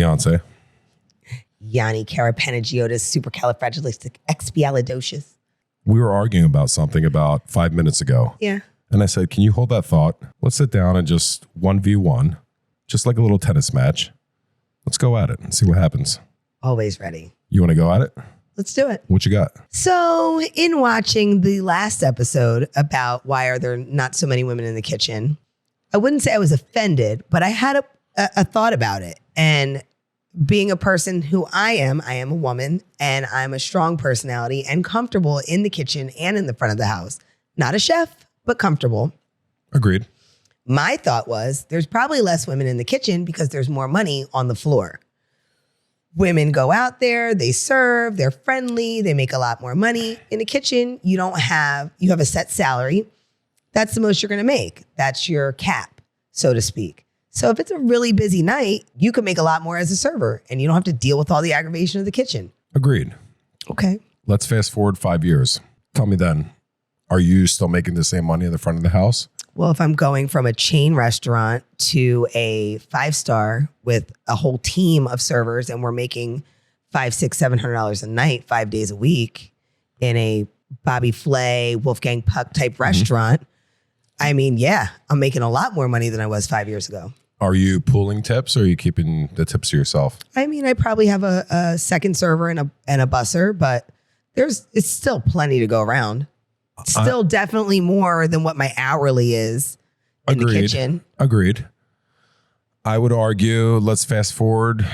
Beyonce. Yanni Carapanagiotis, supercalifragilisticexpialidocious. We were arguing about something about 5 minutes ago. Yeah. And I said, can you hold that thought? Let's sit down and just 1v1, just like a little tennis match. Let's go at it and see what happens. Always ready. You want to go at it? Let's do it. What you got? So in watching the last episode about why are there not so many women in the kitchen, I wouldn't say I was offended, but I had a thought about it. And being a person who I am a woman and I'm a strong personality and comfortable in the kitchen and in the front of the house. Not a chef, but comfortable. Agreed. My thought was there's probably less women in the kitchen because there's more money on the floor. Women go out there, they serve, they're friendly, they make a lot more money. In the kitchen, you have a set salary. That's the most you're gonna make. That's your cap, so to speak. So if it's a really busy night, you can make a lot more as a server and you don't have to deal with all the aggravation of the kitchen. Agreed. Okay. Let's fast forward 5 years. Tell me then, are you still making the same money in the front of the house? Well, if I'm going from a chain restaurant to a 5-star with a whole team of servers and we're making $500, $600, $700 a night, 5 days a week in a Bobby Flay, Wolfgang Puck type restaurant, I mean, yeah, I'm making a lot more money than I was 5 years ago. Are you pooling tips or are you keeping the tips to yourself? I mean, I probably have a second server and a busser, but it's still plenty to go around. Still definitely more than what my hourly is in the kitchen. Agreed. I would argue, let's fast forward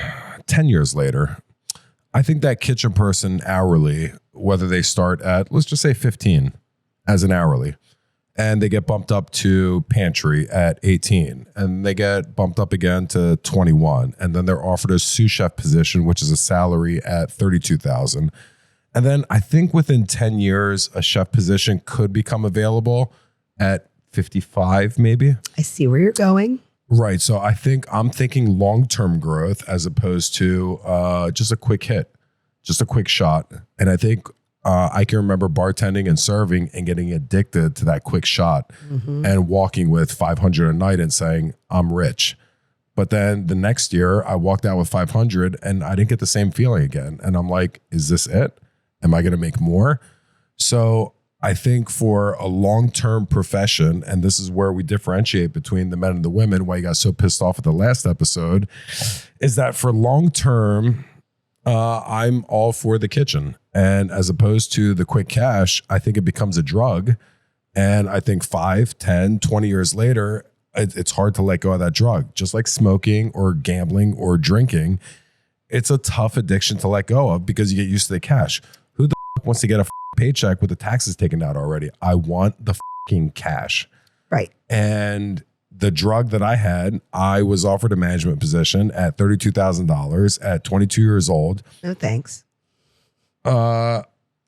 10 years later. I think that kitchen person hourly, whether they start at, let's just say 15 as an hourly, and they get bumped up to pantry at 18, and they get bumped up again to 21, and then they're offered a sous chef position, which is a salary at 32,000. And then I think within 10 years, a chef position could become available at 55, maybe. I see where you're going. Right. So I'm thinking long-term growth as opposed to just a quick hit, just a quick shot. And I think I can remember bartending and serving and getting addicted to that quick shot and walking with 500 a night and saying, I'm rich. But then the next year I walked out with 500 and I didn't get the same feeling again. And I'm like, is this it? Am I going to make more? So I think for a long-term profession, and this is where we differentiate between the men and the women, why you got so pissed off at the last episode, is that for long-term, I'm all for the kitchen. And as opposed to the quick cash, I think it becomes a drug. And I think 5, 10, 20 years later, it's hard to let go of that drug. Just like smoking or gambling or drinking, it's a tough addiction to let go of because you get used to the cash. Who the f- wants to get a paycheck with the taxes taken out already? I want the fucking cash. Right. And the drug that I had, I was offered a management position at $32,000 at 22 years old. No thanks.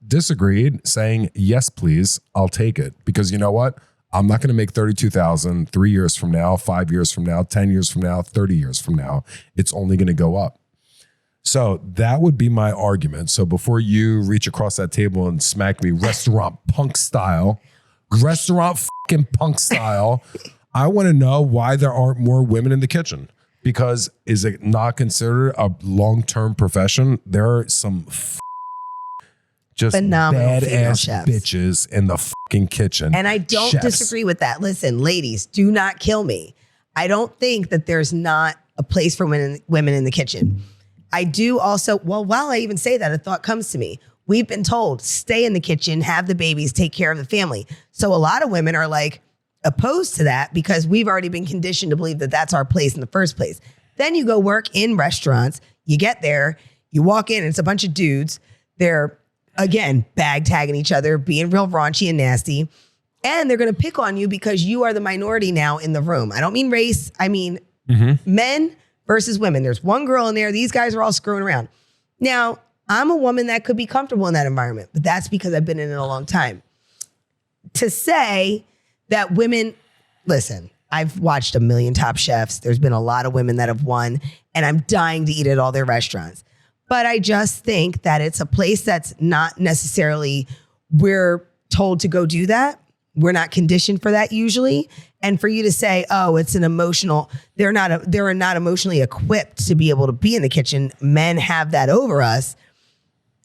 Disagreed, saying, yes, please, I'll take it. Because you know what? I'm not going to make $32,000 3 years from now, 5 years from now, 10 years from now, 30 years from now. It's only going to go up. So that would be my argument. So before you reach across that table and smack me restaurant punk style, I want to know why there aren't more women in the kitchen. Because is it not considered a long-term profession? There are some just phenomenal badass chefs. Bitches in the fucking kitchen. And I don't disagree with that. Listen, ladies, do not kill me. I don't think that there's not a place for women in the kitchen. I do also, well, while I even say that, a thought comes to me. We've been told, stay in the kitchen, have the babies, take care of the family. So a lot of women are like opposed to that because we've already been conditioned to believe that that's our place in the first place. Then you go work in restaurants, you get there, you walk in, and it's a bunch of dudes. They're, again, bag tagging each other, being real raunchy and nasty. And they're going to pick on you because you are the minority now in the room. I don't mean race. I mean men versus women. There's one girl in there. These guys are all screwing around. Now, I'm a woman that could be comfortable in that environment, but that's because I've been in it a long time. To say that women, listen, I've watched a million Top Chefs. There's been a lot of women that have won, and I'm dying to eat at all their restaurants. But I just think that it's a place that's not necessarily we're told to go do that. We're not conditioned for that usually. And for you to say, oh, it's an emotional, they're not emotionally equipped to be able to be in the kitchen. Men have that over us.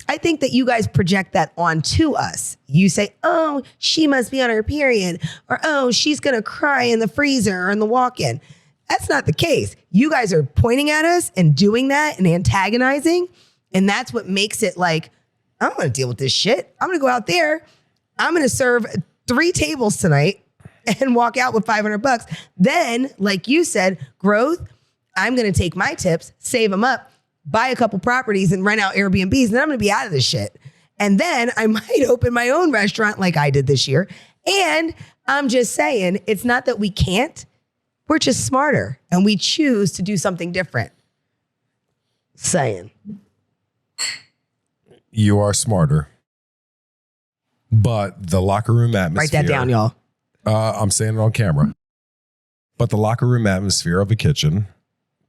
I think that you guys project that onto us. You say, oh, she must be on her period, or oh, she's going to cry in the freezer or in the walk-in. That's not the case. You guys are pointing at us and doing that and antagonizing. And that's what makes it like, I don't want to deal with this shit. I'm going to go out there. I'm going to serve 3 tables tonight and walk out with $500. Then, like you said, growth, I'm going to take my tips, save them up, buy a couple properties and rent out Airbnbs, and then I'm going to be out of this shit. And then I might open my own restaurant like I did this year. And I'm just saying, it's not that we can't. We're just smarter and we choose to do something different. Saying. You are smarter. But the locker room atmosphere. Write that down, y'all. I'm saying it on camera. But the locker room atmosphere of a kitchen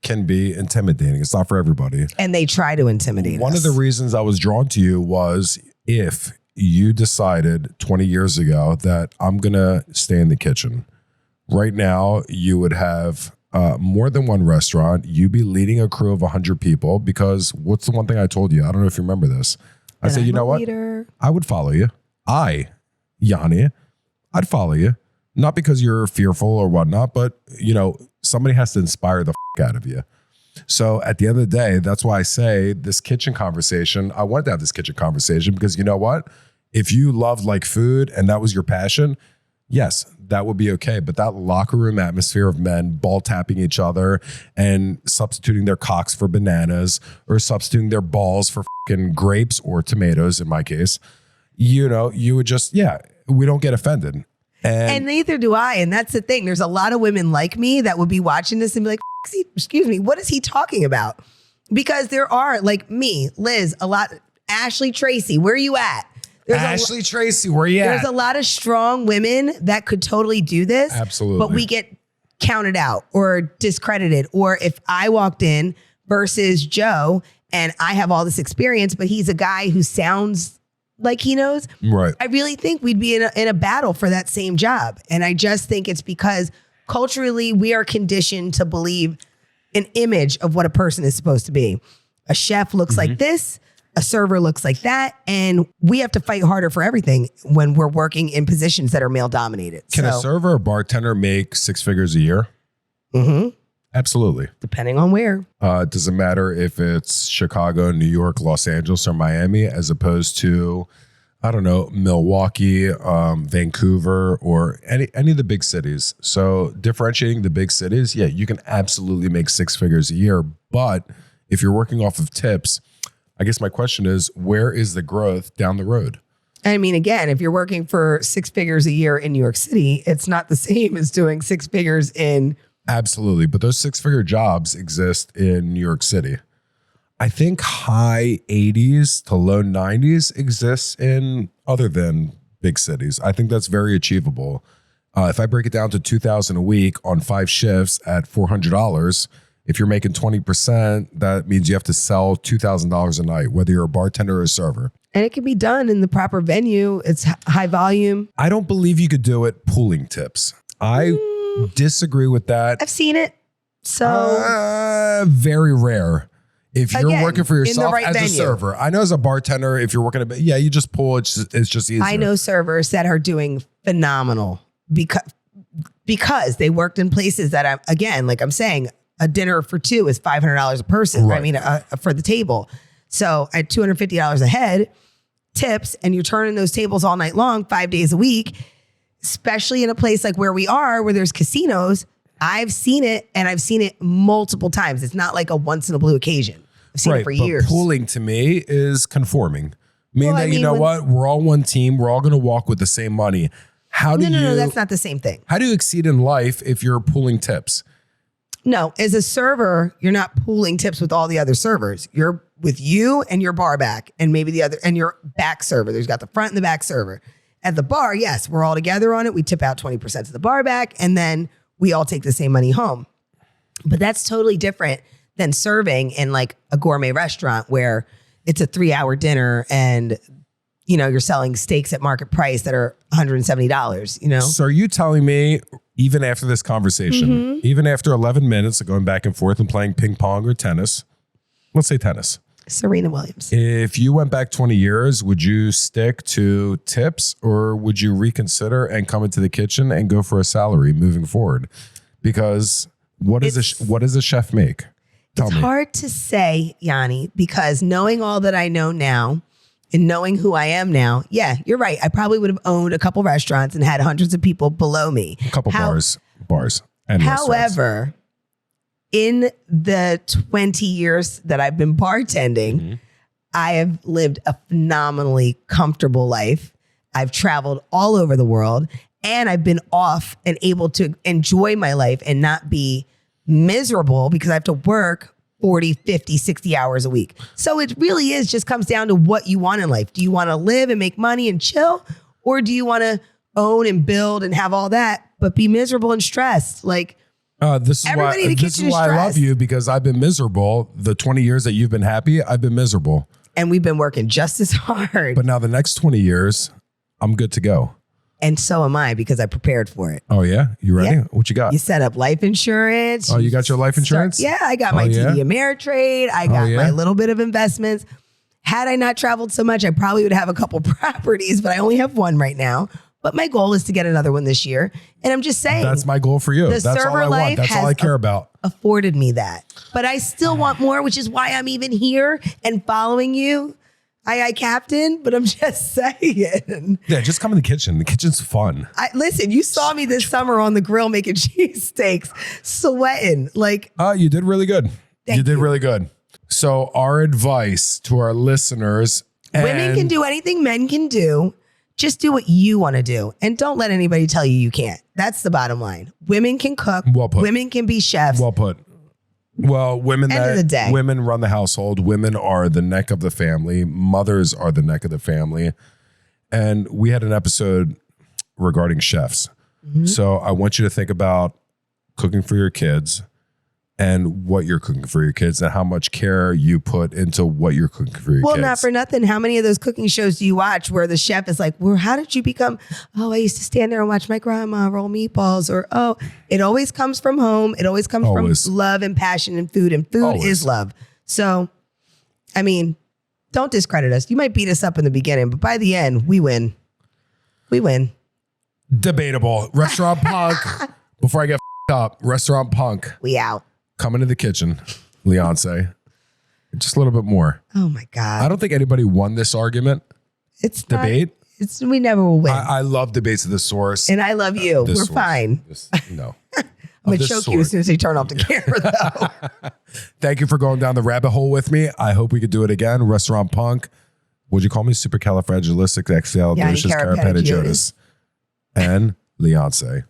can be intimidating. It's not for everybody. And they try to intimidate One us. of the reasons I was drawn to you was if you decided 20 years ago that I'm going to stay in the kitchen. Right now, you would have more than one restaurant. You'd be leading a crew of 100 people because what's the one thing I told you? I don't know if you remember this. I said, you know what? I would follow you. Yanni, I'd follow you. Not because you're fearful or whatnot, but, you know, somebody has to inspire the out of you. So at the end of the day, that's why I say this kitchen conversation, I wanted to have this kitchen conversation because you know what? If you loved like food and that was your passion, yes, that would be okay. But that locker room atmosphere of men ball tapping each other and substituting their cocks for bananas or substituting their balls for fucking grapes or tomatoes, in my case, you know, you would just, we don't get offended. And neither do I. And that's the thing. There's a lot of women like me that would be watching this and be like, excuse me, what is he talking about? Because there are like me, Liz, a lot, Ashley Tracy, where are you at? Tracy, where you at? There's a lot of strong women that could totally do this. Absolutely. But we get counted out or discredited. Or if I walked in versus Joe and I have all this experience, but he's a guy who sounds like he knows. Right. I really think we'd be in a battle for that same job. And I just think it's because culturally we are conditioned to believe an image of what a person is supposed to be. A chef looks like this, a server looks like that. And we have to fight harder for everything when we're working in positions that are male dominated. Can a server or bartender make 6 figures a year? Mm-hmm. Absolutely. Depending on where. Does it matter if it's Chicago, New York, Los Angeles, or Miami, as opposed to, I don't know, Milwaukee, Vancouver, or any of the big cities? So differentiating the big cities, yeah, you can absolutely make 6 figures a year. But if you're working off of tips, I guess my question is, where is the growth down the road? I mean, again, if you're working for 6 figures a year in New York City, it's not the same as doing 6 figures in... Absolutely. But those 6-figure jobs exist in New York City. I think high 80s to low 90s exists in other than big cities. I think that's very achievable. If I break it down to $2,000 a week on 5 shifts at $400, if you're making 20%, that means you have to sell $2,000 a night, whether you're a bartender or a server. And it can be done in the proper venue. It's high volume. I don't believe you could do it pooling tips. I disagree with that. I've seen it. So very rare. If you're working for yourself right as venue. A server, I know as a bartender, if you're working you just pull. It's just easier. I know servers that are doing phenomenal because they worked in places that I'm saying, a dinner for 2 is $500 a person. Right. I mean, for the table. So at $250 a head, tips, and you're turning those tables all night long, 5 days a week, especially in a place like where we are, where there's casinos. I've seen it, and I've seen it multiple times. It's not like a once in a blue occasion. I've seen it for years. Pooling to me is conforming. You know what? We're all one team. We're all going to walk with the same money. No, that's not the same thing. How do you exceed in life if you're pooling tips? No, as a server, you're not pooling tips with all the other servers. You're with you and your bar back and maybe the other, and your back server. There's got the front and the back server. At the bar, yes, we're all together on it. We tip out 20% to the bar back, and then we all take the same money home. But that's totally different than serving in like a gourmet restaurant where it's a 3-hour dinner and you're selling steaks at market price that are $170, So are you telling me, even after this conversation, even after 11 minutes of going back and forth and playing ping pong or tennis, let's say tennis, Serena Williams. if you went back 20 years, would you stick to tips or would you reconsider and come into the kitchen and go for a salary moving forward? Because what does a chef make? Tell It's me. hard to say, Yanni, because knowing all that I know now and knowing who I am now, yeah, you're right. I probably would have owned a couple restaurants and had hundreds of people below me. A couple bars and restaurants. However, in the 20 years that I've been bartending, I have lived a phenomenally comfortable life. I've traveled all over the world and I've been off and able to enjoy my life and not be miserable because I have to work 40, 50, 60 hours a week. So it really is just comes down to what you want in life. Do you want to live and make money and chill? Or do you want to own and build and have all that, but be miserable and stressed? Like, this is everybody in the this is kitchen is why I love stressed. you, because I've been miserable. The 20 years that you've been happy, I've been miserable. and we've been working just as hard. But now the next 20 years, I'm good to go. And so am I because I prepared for it. Oh, yeah? You ready? Yeah. What you got? You set up life insurance. Oh, you got your life insurance? Yeah, I got my yeah? TD Ameritrade. I got my little bit of investments. Had I not traveled so much, I probably would have a couple properties, but I only have one right now. But my goal is to get another one this year. And I'm just saying. That's my goal for you. The That's all server I want. life That's all I has care about. afforded me that. But I still want more, which is why I'm even here and following you. Aye, Captain, but I'm just saying. Yeah, just come in the kitchen. The kitchen's fun. Listen, you saw me this summer on the grill making cheesesteaks, sweating. Like, You did really good. Thank You did you. really good. So our advice to our listeners. women can do anything men can do. Just do what you want to do. And don't let anybody tell you can't. That's the bottom line. Women can cook. Well put. Women can be chefs. Well put. Well, women End of the day. women run the household. Women are the neck of the family. Mothers are the neck of the family. And we had an episode regarding chefs. So I want you to think about cooking for your kids and what you're cooking for your kids and how much care you put into what you're cooking for your Well, kids. not for nothing. How many of those cooking shows do you watch where the chef is like, well, how did you become, I used to stand there and watch my grandma roll meatballs, or, it always comes from home. It always comes Always. from love and passion and food Always. is love. So, I mean, don't discredit us. You might beat us up in the beginning, but by the end, we win. We win. Debatable. Restaurant Punk. Before I get up, Restaurant Punk. We out. Come into the kitchen, Leonce. Just a little bit more. Oh my God. I don't think anybody won this argument. It's not- Debate? we never will win. I love debates of the source. And I love you. This We're source. fine. No. I'm going to this choke you as sort. soon as they turn off the camera, though. Thank you for going down the rabbit hole with me. I hope we could do it again. Restaurant Punk. Would you call me supercalifragilisticexpialidocious Yanni carapetajotis? And Leonce.